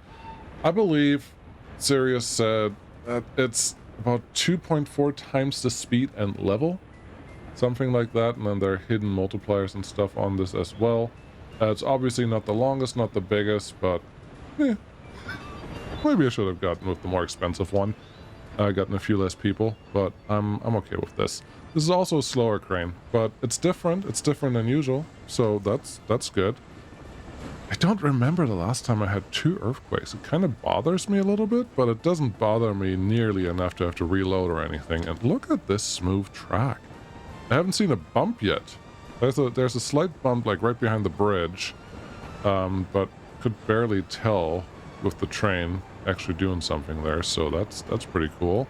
I believe Sirius said that it's about 2.4 times the speed and level. Something like that, and then there are hidden multipliers and stuff on this as well. It's obviously not the longest, not the biggest, but... maybe I should have gotten with the more expensive one. Gotten a few less people, but I'm okay with this. This is also a slower crane, but it's different. It's different than usual, so that's good. I don't remember the last time I had 2 earthquakes. It kind of bothers me a little bit, but it doesn't bother me nearly enough to have to reload or anything. And look at this smooth track. I haven't seen a bump yet. There's a slight bump like right behind the bridge, but could barely tell with the train actually doing something there. So that's pretty cool.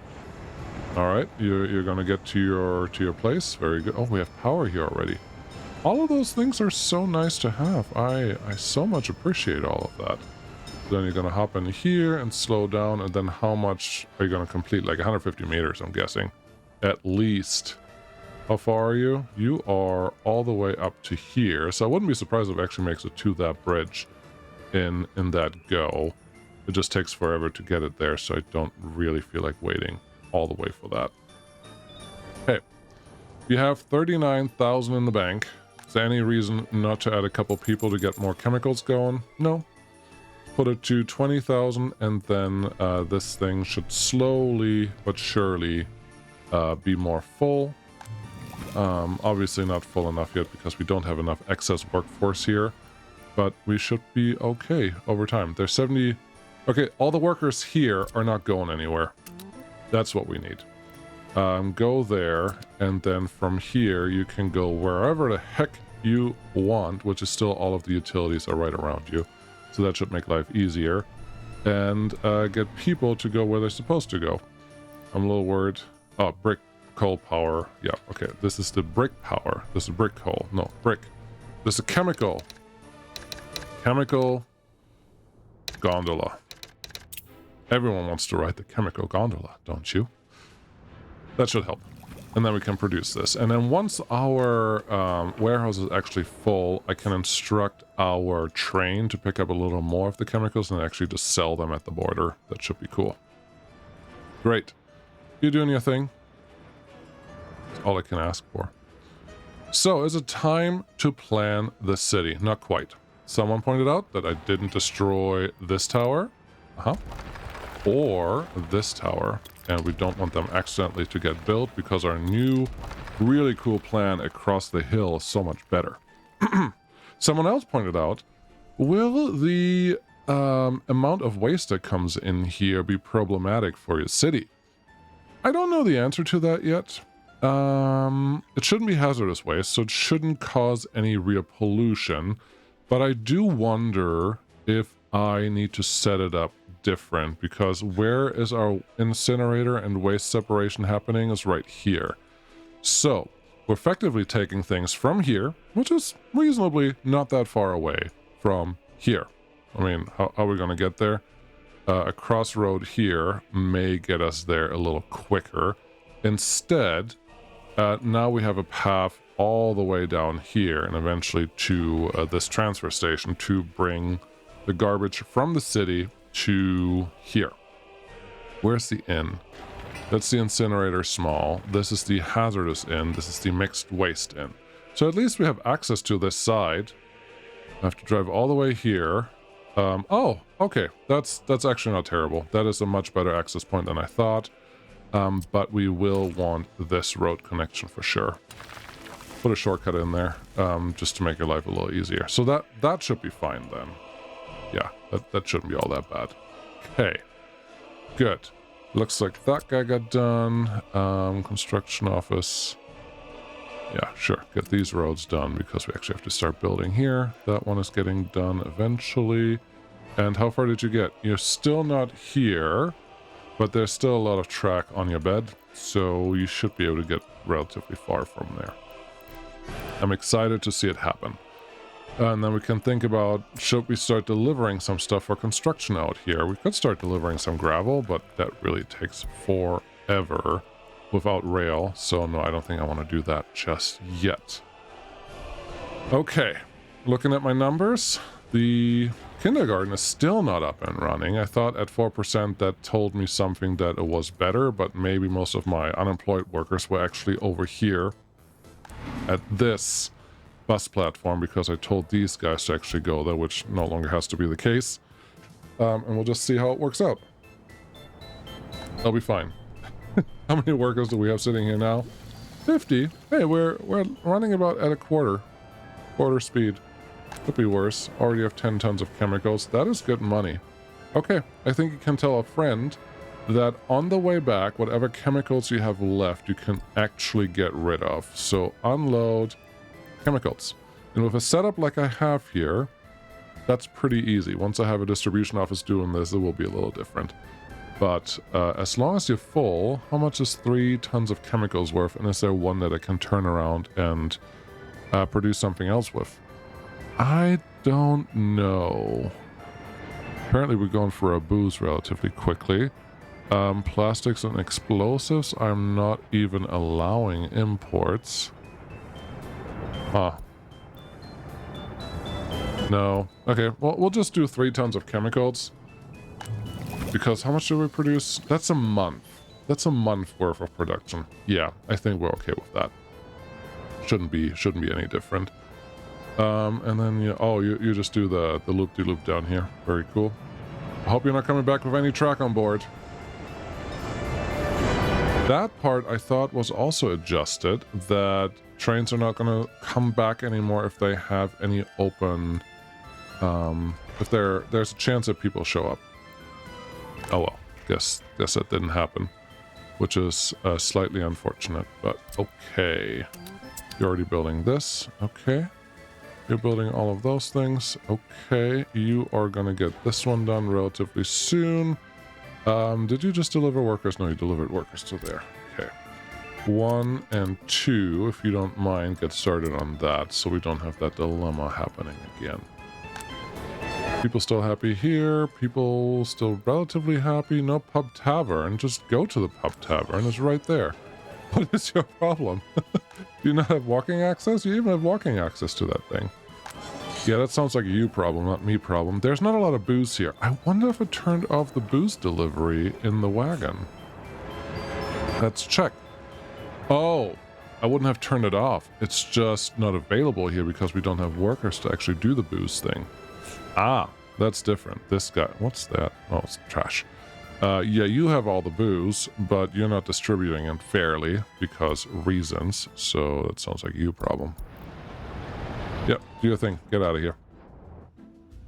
All right, you're gonna get to your place. Very good. Oh, we have power here already. All of those things are so nice to have. I so much appreciate all of that. Then you're gonna hop in here and slow down, and then how much are you gonna complete? Like 150 meters, I'm guessing, at least. How far are you? You are all the way up to here, so I wouldn't be surprised if it actually makes it to that bridge in that go. It just takes forever to get it there, so I don't really feel like waiting all the way for that. Hey, you have 39,000 in the bank. Is there any reason not to add a couple people to get more chemicals going? No. Put it to 20,000, and then this thing should slowly but surely be more full. Obviously not full enough yet because we don't have enough excess workforce here, but we should be okay over time. There's 70... Okay, all the workers here are not going anywhere. That's what we need. Go there, and then from here you can go wherever the heck you want, which is still all of the utilities are right around you. So that should make life easier. And get people to go where they're supposed to go. I'm a little worried. Oh, brick coal power. Yeah, okay. This is the brick power. This is brick coal. No, brick. This is chemical. Chemical gondola. Everyone wants to ride the chemical gondola, don't you? That should help. And then we can produce this. And then once our warehouse is actually full, I can instruct our train to pick up a little more of the chemicals and actually just sell them at the border. That should be cool. Great. You doing your thing? That's all I can ask for. So, is it time to plan the city? Not quite. Someone pointed out that I didn't destroy this tower. Or this tower. And we don't want them accidentally to get built because our new, really cool plan across the hill is so much better. Someone else pointed out, will the amount of waste that comes in here be problematic for your city? I don't know the answer to that yet. It shouldn't be hazardous waste, so it shouldn't cause any real pollution. But I do wonder if I need to set it up different, because where is our incinerator and waste separation happening is right here. So we're effectively taking things from here, which is reasonably not that far away from here. I mean, how are we going to get there? A crossroad here may get us there a little quicker. Instead, now we have a path all the way down here and eventually to this transfer station to bring the garbage from the city to here. Where's the inn? That's the incinerator small. This is the hazardous inn. This is the mixed waste inn. So at least we have access to this side. I have to drive all the way here. Oh, okay. That's actually not terrible. That is a much better access point than I thought. But we will want this road connection for sure. Put a shortcut in there, just to make your life a little easier. So that should be fine then. Yeah, that shouldn't be all that bad. Okay, good. Looks like that guy got done. Construction office. Yeah, sure. Get these roads done because we actually have to start building here. That one is getting done eventually. And how far did you get? You're still not here, but there's still a lot of track on your bed, so you should be able to get relatively far from there. I'm excited to see it happen. And then we can think about, should we start delivering some stuff for construction out here? We could start delivering some gravel, but that really takes forever without rail. So no, I don't think I want to do that just yet. Okay, looking at my numbers, the kindergarten is still not up and running. I thought at 4% that told me something that it was better, but maybe most of my unemployed workers were actually over here at this bus platform because I told these guys to actually go there, which no longer has to be the case. And we'll just see how it works out. I'll be fine. How many workers do we have sitting here now? 50. Hey, we're running about at a quarter speed. Could be worse. Already have 10 tons of chemicals. That is good money. Okay, I think you can tell a friend that on the way back, whatever chemicals you have left, you can actually get rid of. So unload chemicals. And with a setup like I have here, that's pretty easy. Once I have a distribution office doing this, it will be a little different. But as long as you're full, how much is 3 tons of chemicals worth? And is there one that I can turn around and produce something else with? I don't know. Apparently we're going for a booze relatively quickly. Plastics and explosives, I'm not even allowing imports. Huh. No. Okay, well, we'll just do 3 tons of chemicals. Because how much do we produce? That's a month. That's a month worth of production. Yeah, I think we're okay with that. Shouldn't be any different. And then, you just do the loop-de-loop down here. Very cool. I hope you're not coming back with any track on board. That part I thought was also adjusted, that trains are not going to come back anymore if they have any open, if there's a chance that people show up. Oh well, guess that didn't happen, which is slightly unfortunate, but okay. You're already building this, okay. You're building all of those things, okay. You are going to get this one done relatively soon. Did you just deliver workers? No, you delivered workers to there. Okay. 1 and 2, if you don't mind, get started on that so we don't have that dilemma happening again. People still happy here. People still relatively happy. No pub tavern. Just go to the pub tavern. It's right there. What is your problem? Do you not have walking access? You even have walking access to that thing. Yeah, that sounds like a you problem, not me problem. There's not a lot of booze here. I wonder if it turned off the booze delivery in the wagon. Let's check. Oh, I wouldn't have turned it off. It's just not available here because we don't have workers to actually do the booze thing. Ah, that's different. This guy, what's that? Oh, it's trash. Yeah, you have all the booze, but you're not distributing it fairly because reasons. So that sounds like a you problem. Yep, do your thing. Get out of here.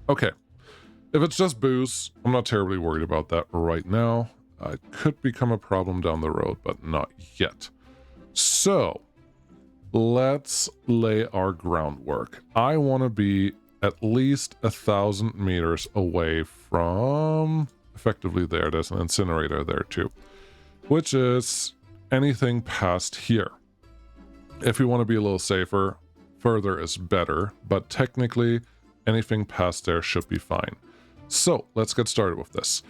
Okay. If it's just booze, I'm not terribly worried about that right now. It could become a problem down the road, but not yet. So, let's lay our groundwork. I want to be at least 1,000 meters away from, effectively there. There's an incinerator there too, which is anything past here. If you want to be a little safer, further is better, but technically anything past there should be fine. So let's get started with this.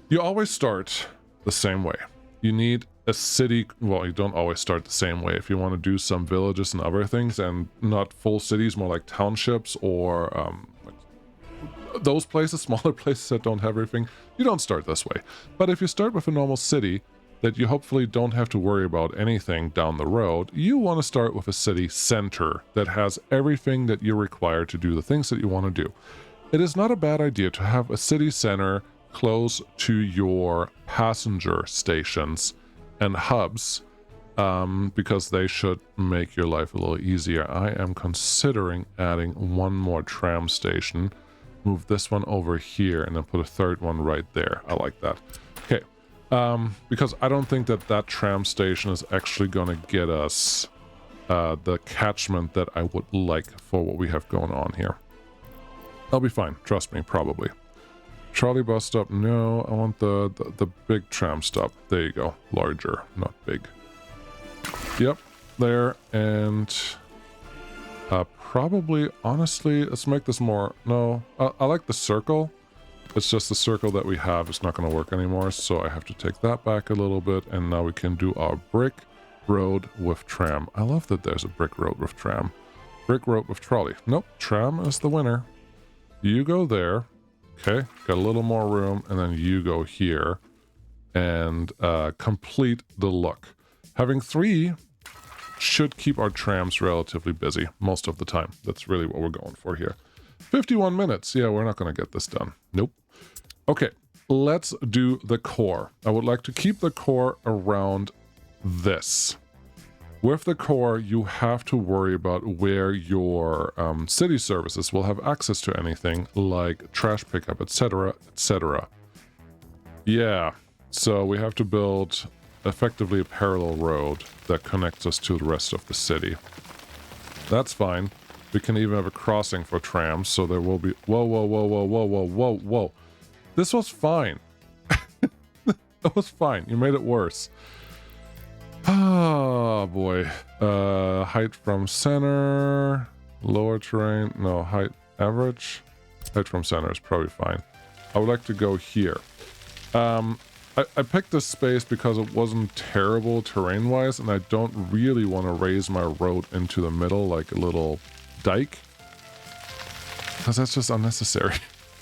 You always start the same way. You need a city. Well, you don't always start the same way. If you want to do some villages and other things, and not full cities, more like townships or like those places, smaller places that don't have everything, you don't start this way. But if you start with a normal city that you hopefully don't have to worry about anything down the road, you want to start with a city center that has everything that you require to do the things that you want to do. It is not a bad idea to have a city center close to your passenger stations and hubs, because they should make your life a little easier. I am considering adding one more tram station, move this one over here, and then put a third one right there. I like that. Okay. Because I don't think that that tram station is actually going to get us the catchment that I would like for what we have going on here. I'll be fine, trust me, probably. Trolley bus stop, no, I want the big tram stop. There you go, larger, not big. Yep, there, and probably, honestly, let's make this more, no, I like the circle. It's just the circle that we have is not going to work anymore, so I have to take that back a little bit, and now we can do our brick road with tram. I love that there's a brick road with tram. Brick road with trolley. Nope, tram is the winner. You go there. Okay, got a little more room, and then you go here and complete the look. Having 3 should keep our trams relatively busy most of the time. That's really what we're going for here. 51 minutes. Yeah, we're not going to get this done. Nope. Okay, let's do the core. I would like to keep the core around this. With the core, you have to worry about where your city services will have access to anything like trash pickup, etc., etc. Yeah, so we have to build effectively a parallel road that connects us to the rest of the city. That's fine. We can even have a crossing for trams, so there will be... Whoa, whoa, whoa, whoa, whoa, whoa, whoa, whoa. This was fine. That was fine. You made it worse. Oh, boy. Height from center. Lower terrain. No, height average. Height from center is probably fine. I would like to go here. I picked this space because it wasn't terrible terrain-wise, and I don't really want to raise my road into the middle like a little dike, because that's just unnecessary.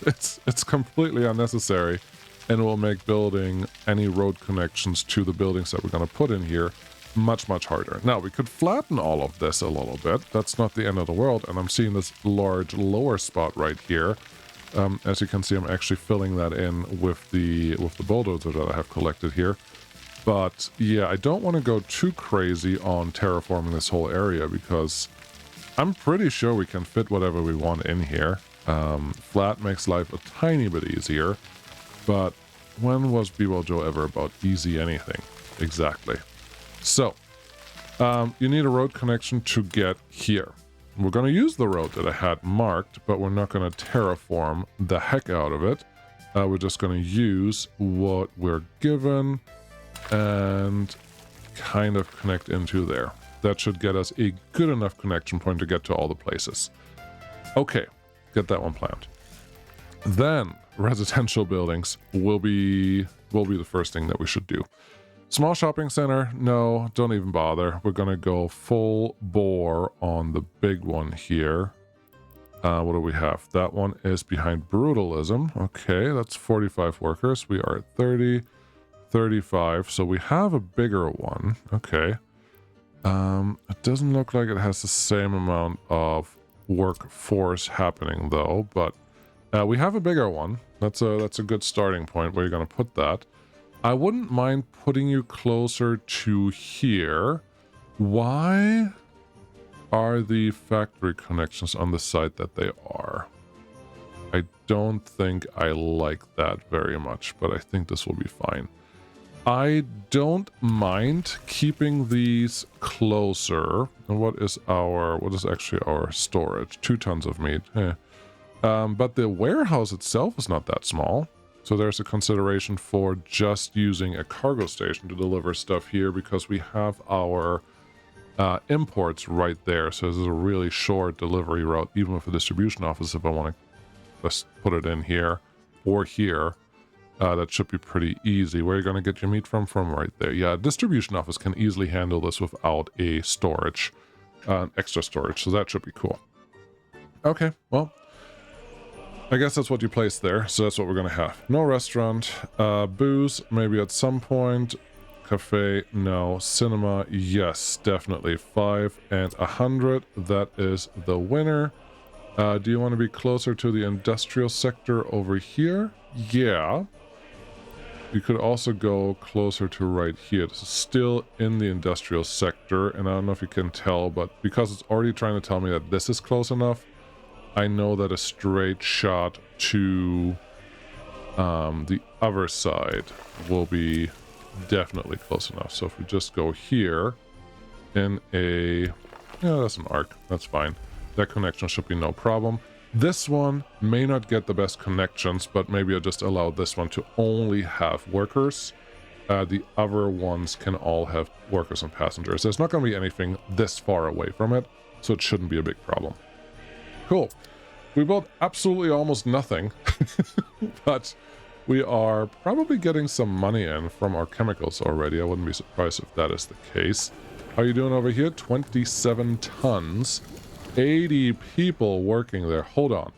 It's completely unnecessary, and it will make building any road connections to the buildings that we're going to put in here much harder. Now, we could flatten all of this a little bit. That's not the end of the world, and I'm seeing this large lower spot right here. As you can see, I'm actually filling that in with the bulldozer that I have collected here. But yeah, I don't want to go too crazy on terraforming this whole area, because I'm pretty sure we can fit whatever we want in here. Flat makes life a tiny bit easier, but when was B-Well Joe ever about easy anything? Exactly. So, you need a road connection to get here. We're going to use the road that I had marked, but we're not going to terraform the heck out of it. We're just going to use what we're given and kind of connect into there. That should get us a good enough connection point to get to all the places. Okay, get that one planned. Then residential buildings will be the first thing that we should do. Small shopping center, no, don't even bother. We're gonna go full bore on the big one here. What do we have? That one is behind brutalism. Okay, that's 45 workers. We are at 30, 35, so we have a bigger one. Okay. It doesn't look like it has the same amount of workforce happening though, but we have a bigger one. That's a good starting point where you're gonna put that. I wouldn't mind putting you closer to here. Why are the factory connections on the site that they are? I don't think I like that very much, but I think this will be fine. I don't mind keeping these closer. And what is actually our storage? 2 tons of meat. But the warehouse itself is not that small. So there's a consideration for just using a cargo station to deliver stuff here because we have our imports right there. So this is a really short delivery route, even with a distribution office, if I want to just put it in here or here. That should be pretty easy. Where are you going to get your meat from? From right there. Yeah, distribution office can easily handle this without a storage, extra storage. So that should be cool. Okay, well, I guess that's what you placed there. So that's what we're going to have. No restaurant. Booze, maybe at some point. Cafe, no. Cinema, yes, definitely. 5 and 100. That is the winner. Do you want to be closer to the industrial sector over here? Yeah. You could also go closer to right here. This is still in the industrial sector, and I don't know if you can tell, but because it's already trying to tell me that this is close enough, I know that a straight shot to the other side will be definitely close enough. So if we just go here in a... yeah, that's an arc. That's fine. That connection should be no problem. This one may not get the best connections, but maybe I'll just allow this one to only have workers. The other ones can all have workers and passengers. There's not going to be anything this far away from it, so it shouldn't be a big problem. Cool. We built absolutely almost nothing, but we are probably getting some money in from our chemicals already. I wouldn't be surprised if that is the case. How are you doing over here? 27 tons. 80 people working there. Hold on.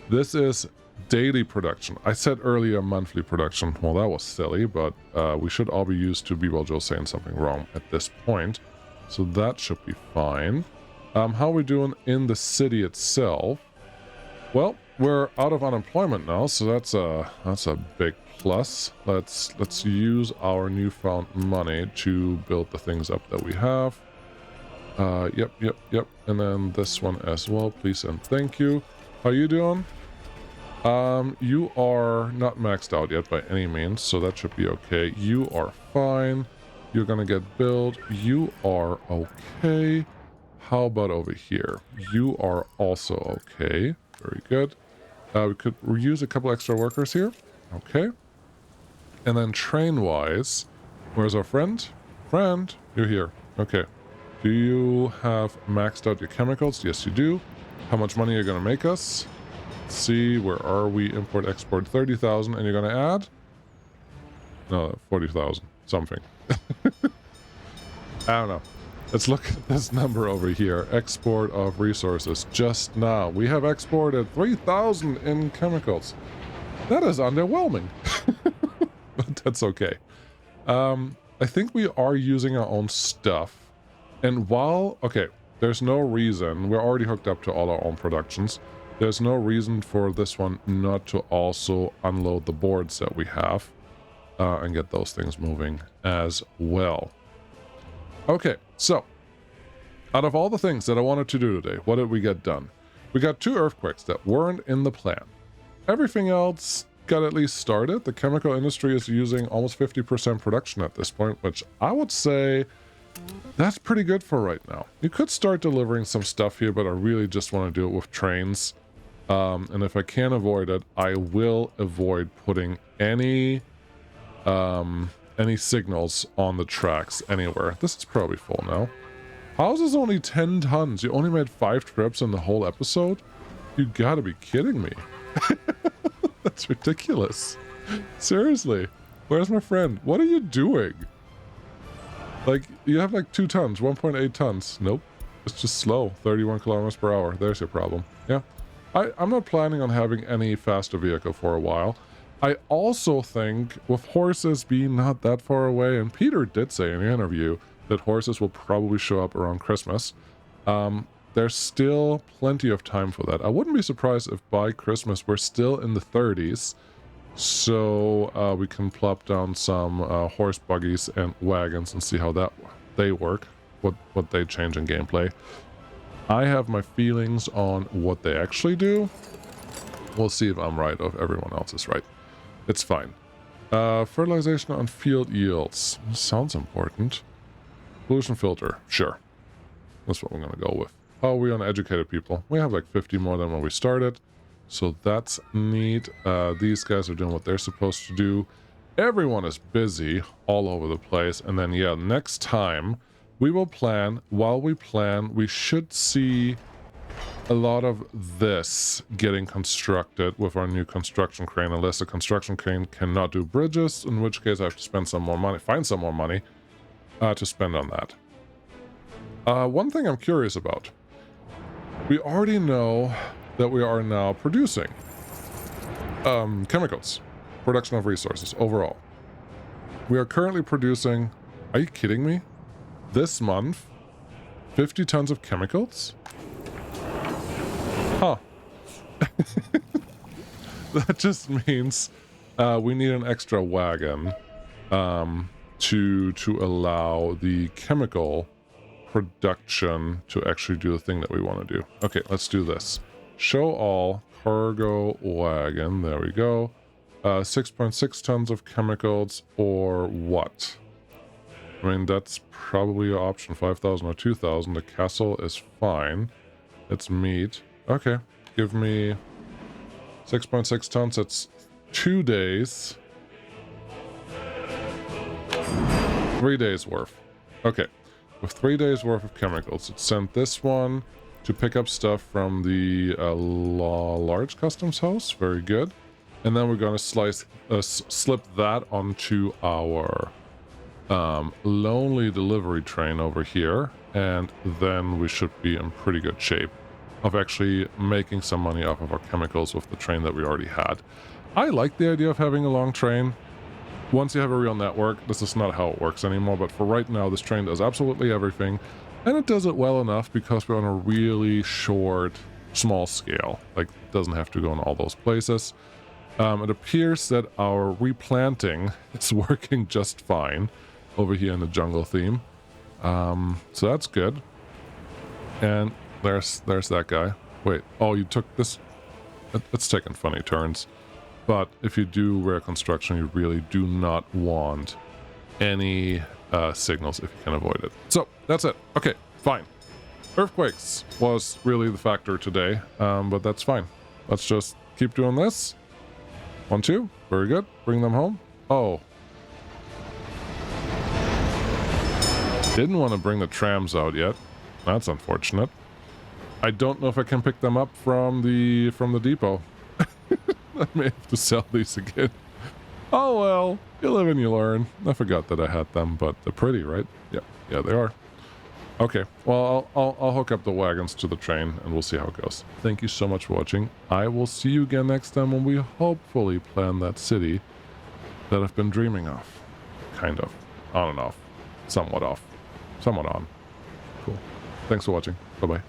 This is daily production. I said earlier monthly production. Well, that was silly, but we should all be used to B-Ball Joe saying something wrong at this point. So that should be fine. How are we doing in the city itself? Well, we're out of unemployment now, so that's a big plus. Let's use our newfound money to build the things up that we have. Yep. And then this one as well, please and thank you. How you doing? You are not maxed out yet by any means, so that should be okay. You are fine. You're gonna get billed. You are okay. How about over here? You are also okay. Very good. We could use a couple extra workers here. Okay. And then train-wise, where's our friend? Friend, you're here. Okay. Do you have maxed out your chemicals? Yes, you do. How much money are you going to make us? Let's see, where are we? Import, export, 30,000. And you're going to add? No, 40,000. Something. I don't know. Let's look at this number over here. Export of resources. Just now, we have exported 3,000 in chemicals. That is underwhelming. But that's okay. I think we are using our own stuff. And while, okay, there's no reason, we're already hooked up to all our own productions. There's no reason for this one not to also unload the boards that we have and get those things moving as well. Okay, so out of all the things that I wanted to do today, what did we get done? We got 2 earthquakes that weren't in the plan. Everything else got at least started. The chemical industry is using almost 50% production at this point, which I would say that's pretty good for right now. You could start delivering some stuff here, but I really just want to do it with trains. And if I can avoid it, I will avoid putting any signals on the tracks anywhere. This is probably full now. How is this only 10 tons? You only made 5 trips in the whole episode? You gotta be kidding me. That's ridiculous. Seriously. Where's my friend? What are you doing? Like, you have like 2 tons, 1.8 tons. Nope. It's just slow. 31 kilometers per hour. There's your problem. Yeah. I'm not planning on having any faster vehicle for a while. I also think with horses being not that far away, and Peter did say in the interview that horses will probably show up around Christmas, there's still plenty of time for that. I wouldn't be surprised if by Christmas we're still in the 30s, so we can plop down some horse buggies and wagons and see how they work, what they change in gameplay. I have my feelings on what they actually do. We'll see if I'm right or if everyone else is right. It's fine. Fertilization on field yields. Sounds important. Pollution filter. Sure. That's what we're going to go with. How are we on educated people? We have like 50 more than when we started. So that's neat. These guys are doing what they're supposed to do. Everyone is busy all over the place. And then, yeah, next time we will plan. While we plan, we should see a lot of this getting constructed with our new construction crane, unless the construction crane cannot do bridges, in which case I have to spend some more money, find some more money to spend on that. One thing I'm curious about. We already know that we are now producing chemicals, production of resources overall. We are currently producing, are you kidding me? This month, 50 tons of chemicals? Huh. That just means we need an extra wagon to allow the chemical production to actually do the thing that we want to do. Okay, let's do this. Show all cargo wagon. There we go. 6.6 tons of chemicals or what? I mean, that's probably your option. 5,000 or 2,000. The castle is fine. It's meat. Okay, give me 6.6 tons. That's 2 days. 3 days worth. Okay. With 3 days worth of chemicals, it sent this one to pick up stuff from the large customs house. Very good. And then we're going to slip that onto our lonely delivery train over here. And then we should be in pretty good shape of actually making some money off of our chemicals with the train that we already had. I like the idea of having a long train. Once you have a real network, this is not how it works anymore, but for right now, this train does absolutely everything, and it does it well enough because we're on a really short, small scale. Like, it doesn't have to go in all those places. It appears that our replanting is working just fine over here in the jungle theme. So that's good. And there's that guy. Wait, oh, you took this? It's taking funny turns. But if you do rare construction, you really do not want any signals if you can avoid it. So, that's it. Okay, fine. Earthquakes was really the factor today, but that's fine. Let's just keep doing this. 1, 2. Very good. Bring them home. Oh. Didn't want to bring the trams out yet. That's unfortunate. I don't know if I can pick them up from the depot. I may have to sell these again. Oh well, you live and you learn. I forgot that I had them, but they're pretty, right? Yeah, they are. Okay, well, I'll hook up the wagons to the train and we'll see how it goes. Thank you so much for watching. I will see you again next time when we hopefully plan that city that I've been dreaming of. Kind of. On and off. Somewhat off. Somewhat on. Cool. Thanks for watching. Bye-bye.